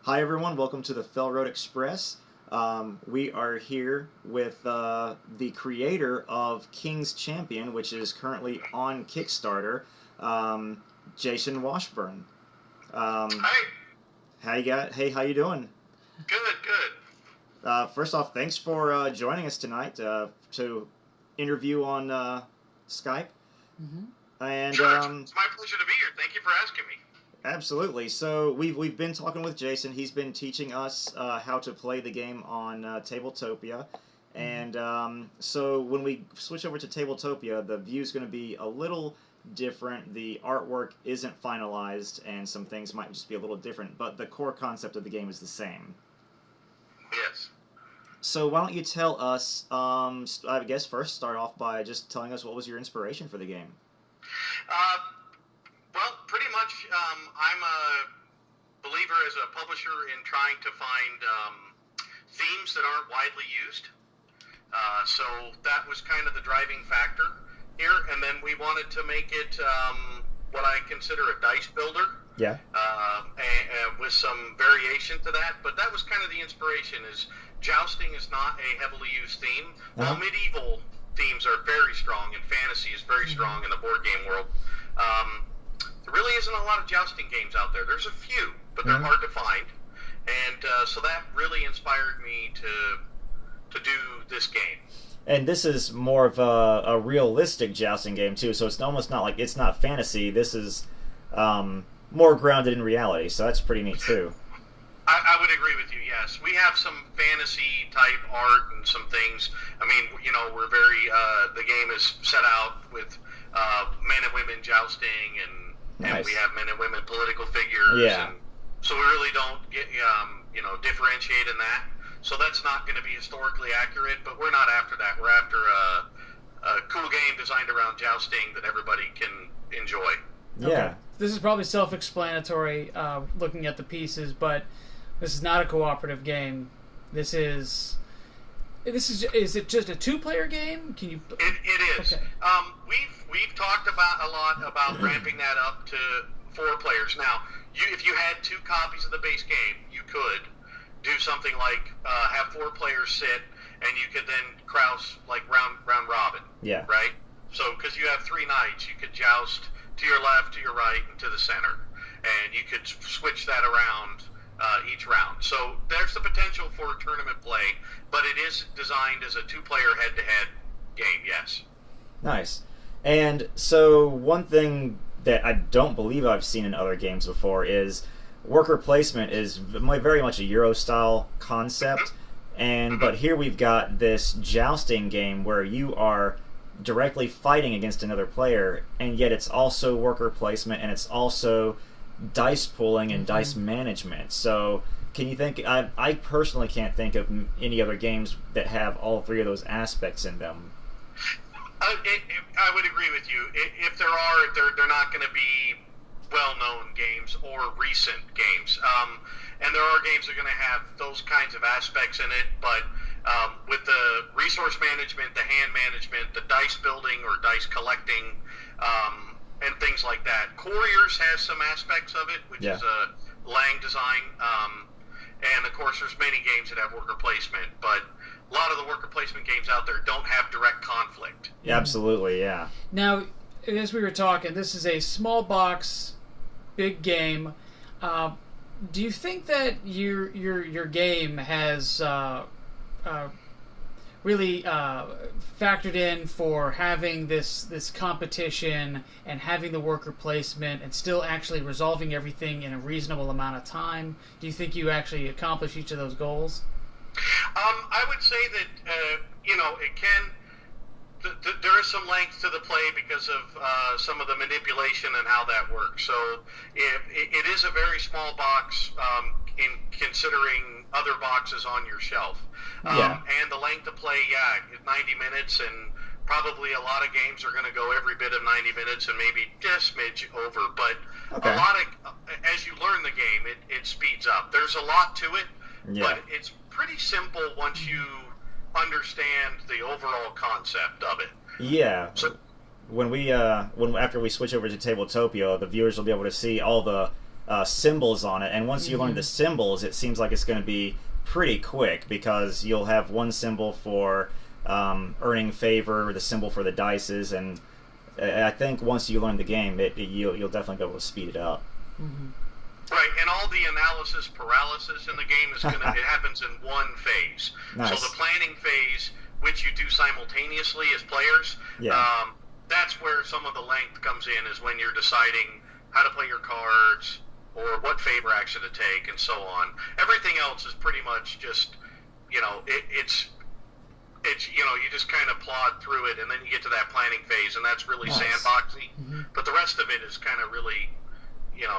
Hi everyone, welcome to the Fell Road Express. We are here with the creator of King's Champion, which is currently on Kickstarter, Jason Washburn. Hi. How you doing? Good. First off, thanks for joining us tonight to interview on Skype. Mm-hmm. And Sure, it's my pleasure to be here. Thank you for asking me. Absolutely. So we've been talking with Jason. He's been teaching us how to play the game on Tabletopia, and so when we switch over to Tabletopia, the view is going to be a little different. The artwork isn't finalized, and some things might just be a little different. But the core concept of the game is the same. Yes. So why don't you tell us? I guess first start off by just telling us what was your inspiration for the game. Well, pretty much, I'm a believer as a publisher in trying to find themes that aren't widely used. So that was kind of the driving factor here. And then we wanted to make it what I consider a dice builder. Yeah. And with some variation to that. But that was kind of the inspiration, is jousting is not a heavily used theme. While medieval themes are very strong and fantasy is very strong in the board game world. There really isn't a lot of jousting games out there. There's a few, but they're hard to find. And so that really inspired me to do this game. And this is more of a realistic jousting game, too, so it's almost not like it's not fantasy. This is more grounded in reality, so that's pretty neat, too. I would agree with you, yes. We have some fantasy-type art and some things. I mean, you know, we're very, the game is set out with men and women jousting, and we have men and women political figures. Yeah. And so we really don't get, differentiate in that. So that's not going to be historically accurate, but we're not after that. We're after a cool game designed around jousting that everybody can enjoy. Yeah. Okay. This is probably self-explanatory looking at the pieces, but this is not a cooperative game. Is it just a two-player game? Can you? It is. Okay. We've talked a lot about ramping that up to 4 players. Now, if you had 2 copies of the base game, you could do something like have 4 players sit, and you could then cross like round robin. Yeah. Right. So because you have 3 knights, you could joust to your left, to your right, and to the center, and you could switch that around each round. So there's the potential for tournament play, but it is designed as a 2-player head-to-head game. Yes. Nice. And so one thing that I don't believe I've seen in other games before is worker placement is very much a Euro-style concept, but here we've got this jousting game where you are directly fighting against another player, and yet it's also worker placement, and it's also dice pooling and dice management. So can you think, I personally can't think of any other games that have all 3 of those aspects in them. I would agree with you. If there are, they're not going to be well-known games or recent games. And there are games that are going to have those kinds of aspects in it, but with the resource management, the hand management, the dice building or dice collecting, and things like that. Couriers has some aspects of it, which is a Lang design. And, of course, there's many games that have worker placement, but a lot of the worker placement games out there don't have direct conflict. Yeah, absolutely, yeah. Now, as we were talking, this is a small box, big game. Do you think that your game has really factored in for having this competition and having the worker placement and still actually resolving everything in a reasonable amount of time? Do you think you actually accomplish each of those goals? I would say that, it can... there is some length to the play because of some of the manipulation and how that works. So it is a very small box in considering other boxes on your shelf. And the length of play, 90 minutes, and probably a lot of games are going to go every bit of 90 minutes and maybe just smidge over. But a lot of, as you learn the game, it speeds up. There's a lot to it, but it's pretty simple once you understand the overall concept of it. Yeah. So, after we switch over to Tabletopia, the viewers will be able to see all the symbols on it, and once you learn the symbols, it seems like it's going to be pretty quick, because you'll have one symbol for earning favor, the symbol for the dices, and I think once you learn the game, you'll definitely be able to speed it up. Right, and all the analysis paralysis in the game is it happens in one phase. Nice. So the planning phase, which you do simultaneously as players, that's where some of the length comes in, is when you're deciding how to play your cards, or what favor action to take, and so on. Everything else is pretty much just, it's you just kind of plod through it, and then you get to that planning phase, and that's really sandboxy. But the rest of it is kind of really,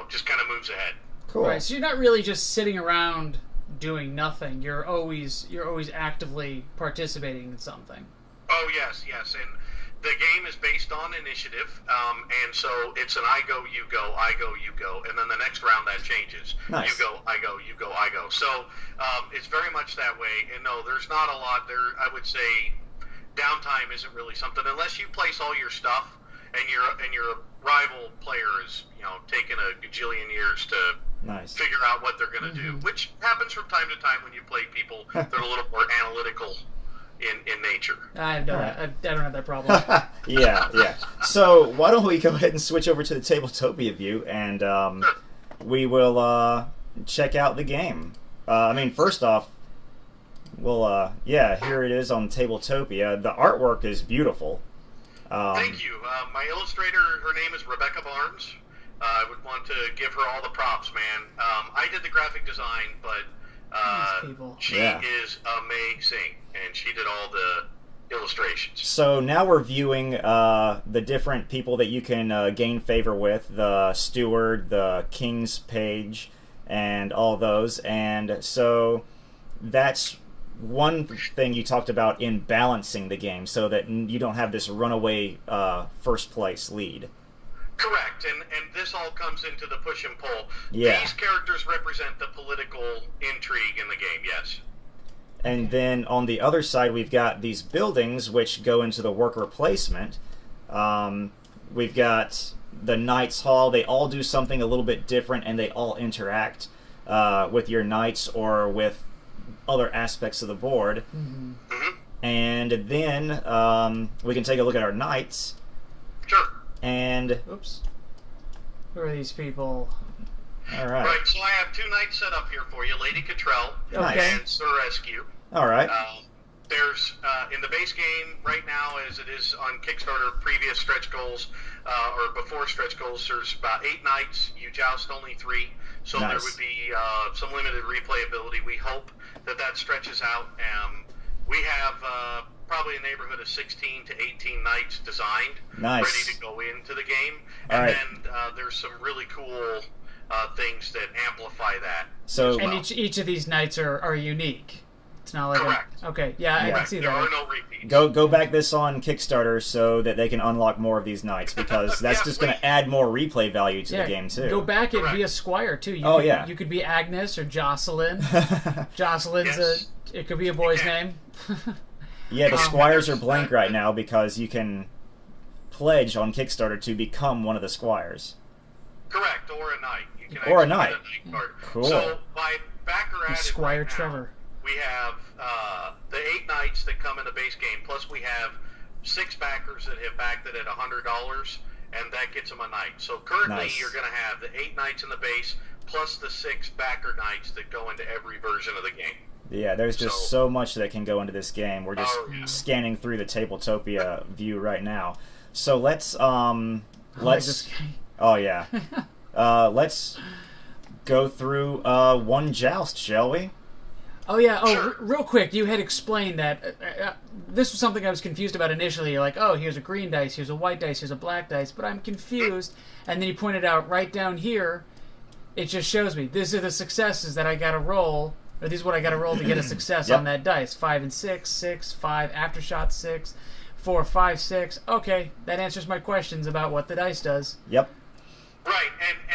just kind of moves ahead. Cool. Right, so you're not really just sitting around doing nothing. You're always actively participating in something. Oh, yes, and the game is based on initiative, and so it's an I go, you go, I go, you go, and then the next round that changes. Nice. You go, I go, you go, I go. So it's very much that way, and no, there's not a lot there. I would say downtime isn't really something, unless you place all your stuff, and your rival player is taking a gajillion years to figure out what they're going to do, which happens from time to time when you play people that are a little more analytical in nature. I don't have that problem. Yeah. So why don't we go ahead and switch over to the Tabletopia view, and we will check out the game. First off, here it is on Tabletopia. The artwork is beautiful. Thank you. My illustrator, her name is Rebecca Barnes. I would want to give her all the props, man. I did the graphic design, but she is amazing, and she did all the illustrations. So now we're viewing the different people that you can gain favor with, the steward, the king's page, and all those. And so that's one thing you talked about in balancing the game, so that you don't have this runaway first place lead. Correct, and this all comes into the push and pull. Yeah. These characters represent the political intrigue in the game, yes. And then on the other side, we've got these buildings which go into the worker placement. We've got the Knights Hall. They all do something a little bit different, and they all interact with your knights or with other aspects of the board. And then we can take a look at our knights. Sure. And oops, who are these people? All right. Right. So I have two knights set up here for you, Lady Cottrell and Sir Rescue. All right. There's in the base game right now, as it is on Kickstarter, previous stretch goals or before stretch goals, there's about 8 knights. You joust only 3, so there would be some limited replayability. We hope that stretches out. We have probably a neighborhood of 16 to 18 knights designed, ready to go into the game. And then there's some really cool things that amplify that. So, and each of these knights are unique. It's not like correct. Okay, I can see there that. There are no repeats. Go back this on Kickstarter so that they can unlock more of these knights, because that's just going to add more replay value to the game too. Go back and be a squire too. You could be Agnes or Jocelyn. Jocelyn's it could be a boy's name. Yeah, the squires are blank right now because you can pledge on Kickstarter to become one of the squires. Correct, or a knight. You can or a knight. Get a knight card. Cool. So my backer at it Squire right Trevor. Now, we have the 8 knights that come in the base game, plus we have 6 backers that have backed it at $100, and that gets them a knight. So currently you're going to have the 8 knights in the base, plus the 6 backer knights that go into every version of the game. Yeah, there's just so much that can go into this game. We're just scanning through the Tabletopia view right now. So let's let's go through one joust, shall we? Oh yeah. Oh, real quick, you had explained that this was something I was confused about initially. You're like, oh, here's a green dice, here's a white dice, here's a black dice, but I'm confused. And then you pointed out right down here, it just shows me these are the successes that I got to roll. Or these is what I got to roll to get a success on that dice. 5 and 6, 6, 5, Aftershock 6, 4, 5, 6. Okay, that answers my questions about what the dice does. Yep. Right,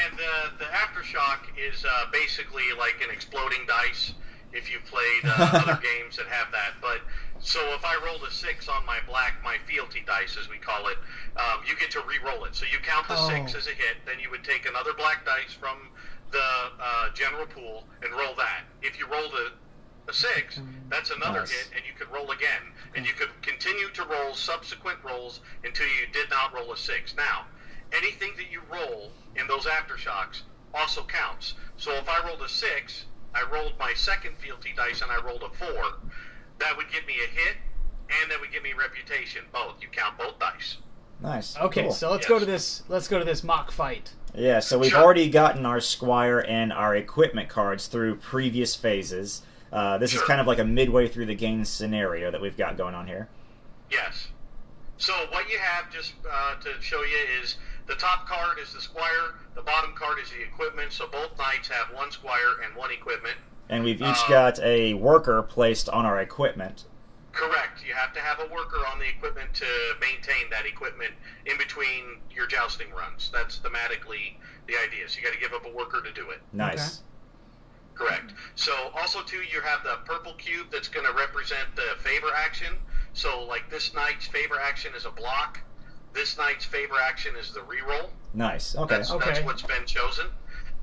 and the Aftershock is basically like an exploding dice if you played other games that have that. But so if I rolled a 6 on my fealty dice, as we call it, you get to re-roll it. So you count the 6 as a hit, then you would take another black dice from the general pool and roll that. If you rolled a 6, that's another hit, and you could roll again. And you could continue to roll subsequent rolls until you did not roll a 6. Now, anything that you roll in those Aftershocks also counts. So if I rolled a 6, I rolled my second fealty dice and I rolled a 4, that would give me a hit, and that would give me reputation. Both. You count both dice. Nice. Okay, cool. so let's go to this. Let's go to this mock fight. Yeah, so we've already gotten our Squire and our equipment cards through previous phases. This is kind of like a midway through the game scenario that we've got going on here. Yes. So what you have, just to show you, is the top card is the Squire, the bottom card is the equipment, so both knights have one Squire and one equipment. And we've each got a worker placed on our equipment. Correct. You have to have a worker on the equipment to maintain that equipment in between your jousting runs. That's thematically the idea. So you got to give up a worker to do it. Nice. Okay. Correct. So also too, you have the purple cube that's going to represent the favor action. So like this knight's favor action is a block. This knight's favor action is the reroll. Nice. Okay. That's what's been chosen.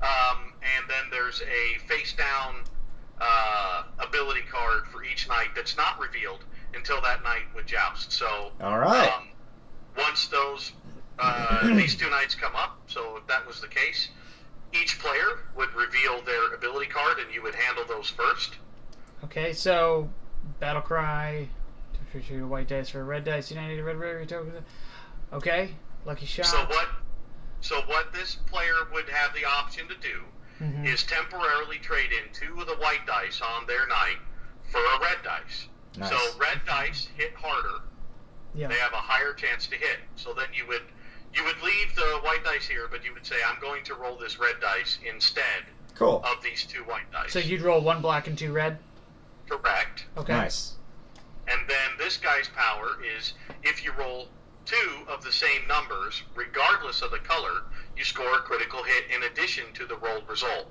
And then there's a face down ability card for each knight that's not revealed until that knight would joust. So all right. Once those these two knights come up, so if that was the case, each player would reveal their ability card, and you would handle those first. Okay, so Battlecry, white dice for a red dice, United red token. Okay, lucky shot. So what this player would have the option to do is temporarily trade in 2 of the white dice on their knight for a red dice. Nice. So red dice hit harder. Yeah. They have a higher chance to hit. So then you would leave the white dice here, but you would say, I'm going to roll this red dice instead of these 2 white dice. So you'd roll 1 black and 2 red? Correct. Okay. Nice. And then this guy's power is if you roll 2 of the same numbers, regardless of the color, you score a critical hit in addition to the rolled result.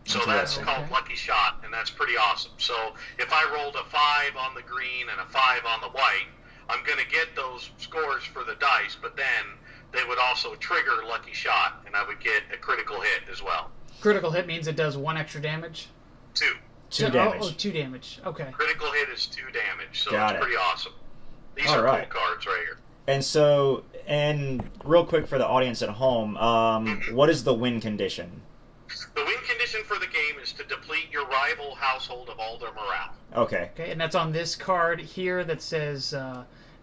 So that's called lucky shot, and that's pretty awesome. So if I rolled a 5 on the green and a 5 on the white, I'm going to get those scores for the dice, but then they would also trigger lucky shot, and I would get a critical hit as well. Critical hit means it does 1 extra damage? 2. 2 damage. Oh, 2 damage. Okay. Critical hit is 2 damage, so Got it's pretty awesome. These All are right. cool cards right here. And so, and real quick for the audience at home, what is the win condition? The win condition for the game is to deplete your rival household of all their morale. Okay. Okay, and that's on this card here that says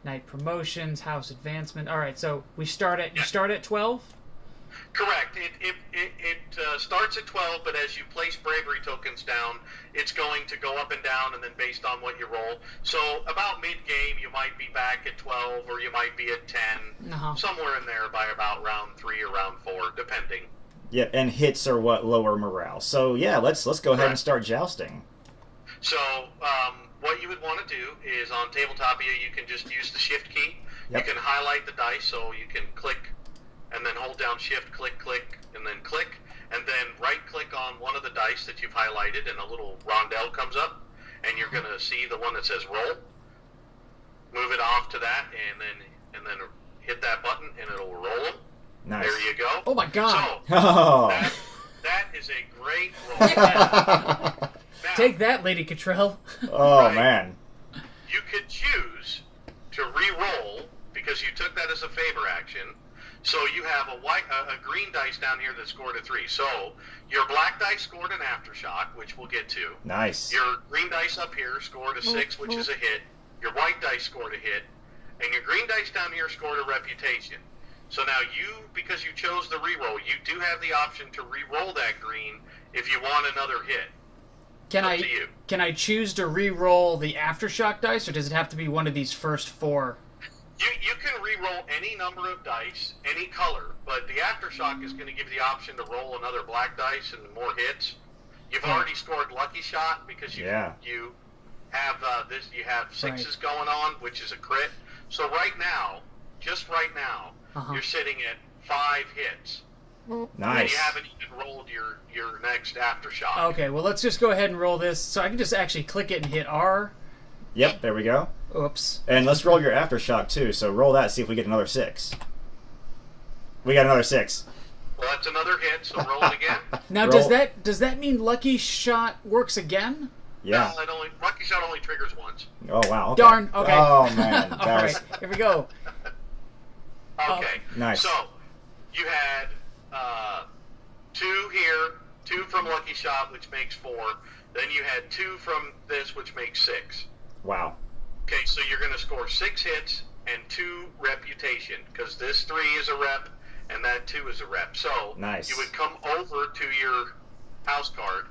Knight Promotions, House Advancement. All right, so we start at you start at 12. Correct. It starts at 12, but as you place bravery tokens down, it's going to go up and down, and then based on what you roll. So about mid-game, you might be back at 12, or you might be at 10, somewhere in there by about round 3 or round 4, depending. Yeah, and hits are what lower morale. So yeah, let's go ahead and start jousting. So what you would want to do is on Tabletopia, you can just use the Shift key. Yep. You can highlight the dice, so you can click and then hold down Shift, click, click, and then click, and then right-click on one of the dice that you've highlighted, and a little rondelle comes up, and you're going to see the one that says roll. Move it off to that, and then hit that button, and it'll roll them. Nice. There you go. Oh my God! So that is a great roll. Now, take that, Lady Cottrell. Oh man! You could choose to re-roll because you took that as a favor action. So you have a green dice down here that scored a 3. So your black dice scored an Aftershock, which we'll get to. Nice. Your green dice up here scored a 6, which is a hit. Your white dice scored a hit. And your green dice down here scored a reputation. So now because you chose the reroll, you do have the option to re-roll that green if you want another hit. Can I choose to re-roll the Aftershock dice, or does it have to be one of these first 4? You can re-roll any number of dice, any color, but the Aftershock is going to give you the option to roll another black dice and more hits. You've already scored Lucky Shot because you have you have 6s going on, which is a crit. So right now, just right now, you're sitting at 5 hits. Nice. And you haven't even rolled your next Aftershock. Okay, well let's just go ahead and roll this. So I can just actually click it and hit R. Yep, there we go. Oops. And let's roll your Aftershock too. So roll that, see if we get another 6. We got another 6. Well, that's That's another hit, so roll it again. Now, Roll. does that mean Lucky Shot works again? Yeah. No, Lucky Shot only triggers once. Oh, wow. Okay. Darn. Okay. Oh, man. All That was... right. Here we go. Okay. Nice. So, you had 2 here, 2 from Lucky Shot, which makes 4. Then you had 2 from this, which makes 6. Wow. Okay, so you're going to score 6 hits and 2 reputation, because this 3 is a rep and that 2 is a rep. So Nice. you would come over to your house card.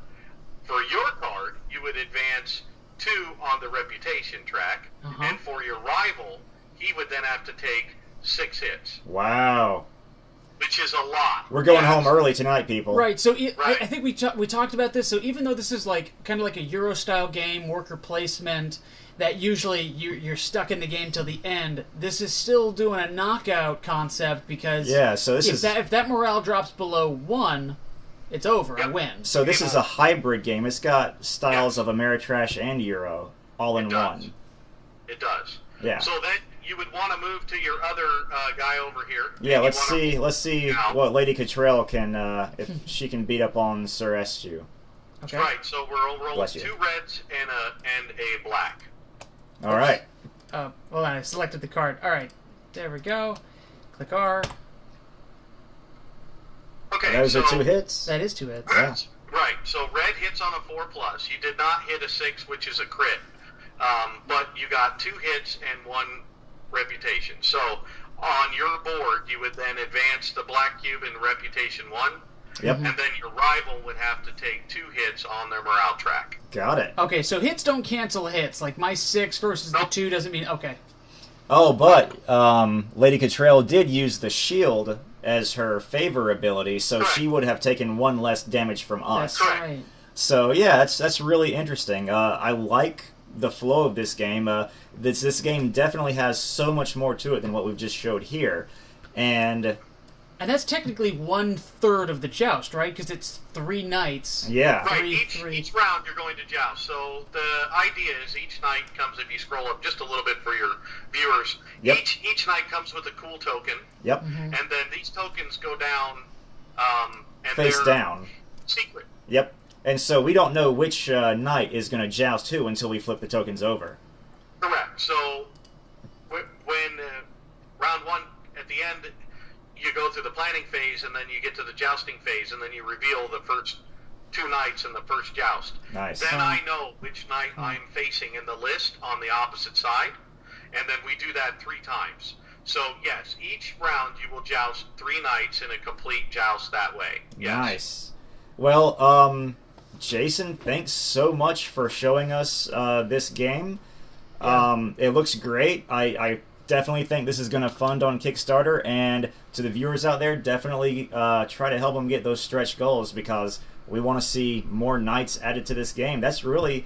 For your card, you would advance 2 on the reputation track, and for your rival, he would then have to take 6 hits, Wow. which is a lot. We're going Yes. home early tonight, people. Right. So Right. I think we talked about this. So even though this is like kind of like a Euro style game, worker placement, that usually you're stuck in the game till the end. This is still doing a knockout concept because So this if that morale drops below 1, it's over. I win. So this is a hybrid game. It's got styles of Ameritrash and Euro all in one. It does. Yeah. So then you would want to move to your other guy over here. Yeah, And let's you wanna- see Now. what Lady Cottrell can if she can beat up on Sir Estu. Okay. Right. So we'll roll Bless you. 2 reds and a black. All right. Hold on. I selected the card. All right. There we go. Click R. Okay. Those so are 2 hits. That is 2 hits. Yeah. Right. So red hits on a 4+. You did not hit a 6, which is a crit. But you got 2 hits and 1 reputation. So on your board, you would then advance the black cube in reputation 1. Yep. And then your rival would have to take 2 hits on their morale track. Got it. Okay, so hits don't cancel hits. Like my 6 versus the Nope. 2 doesn't mean okay. Oh, but Lady Cottrell did use the shield as her favor ability, so Correct. she would have taken 1 less damage from us. That's Correct. right. So yeah, that's really interesting. I like the flow of this game. This game definitely has so much more to it than what we've just showed here, and And that's technically 1/3 of the joust, right? Because it's 3 nights. yeah, Right, Three. each round you're going to joust. So the idea is each night comes, if you scroll up just a little bit for your viewers, Yep. each night comes with a cool token, yep, and then these tokens go down, and face they're down, secret. yep. And so we don't know which knight is going to joust who until we flip the tokens over. Correct. So when round 1, at the end, you go through the planning phase, and then you get to the jousting phase, and then you reveal the first 2 knights in the first joust. Nice. Then I know which knight I'm facing in the list on the opposite side, and then we do that 3 times. So yes, each round you will joust 3 knights in a complete joust that way. Yes. Nice. Well, Jason, thanks so much for showing us this game. It looks great. I definitely think this is going to fund on Kickstarter, and to the viewers out there, definitely try to help them get those stretch goals, because we want to see more knights added to this game. That's really,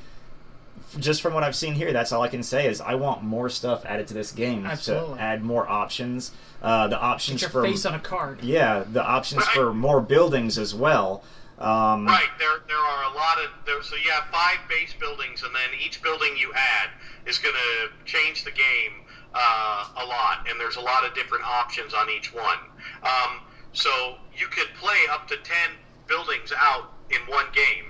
just from what I've seen here, that's all I can say is I want more stuff added to this game. Absolutely. To add more options. The options Get your for face on a card. yeah, the options Right. for more buildings as well. Right, there are a lot of so you have 5 base buildings, and then each building you add is going to change the game a lot, and there's a lot of different options on each one. So you could play up to 10 buildings out in one game,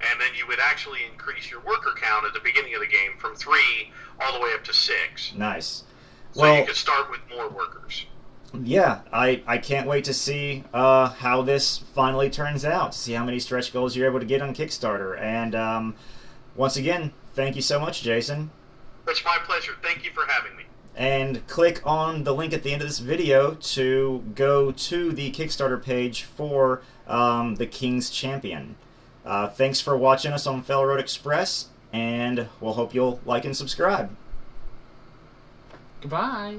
and then you would actually increase your worker count at the beginning of the game from 3 all the way up to 6. Nice. So Well, you could start with more workers. yeah, I can't wait to see how this finally turns out, to see how many stretch goals you're able to get on Kickstarter. And once again, thank you so much, Jason. It's my pleasure. Thank you for having me. And click on the link at the end of this video to go to the Kickstarter page for the King's Champion. Thanks for watching us on Fell Road Express, and we'll hope you'll like and subscribe. Goodbye.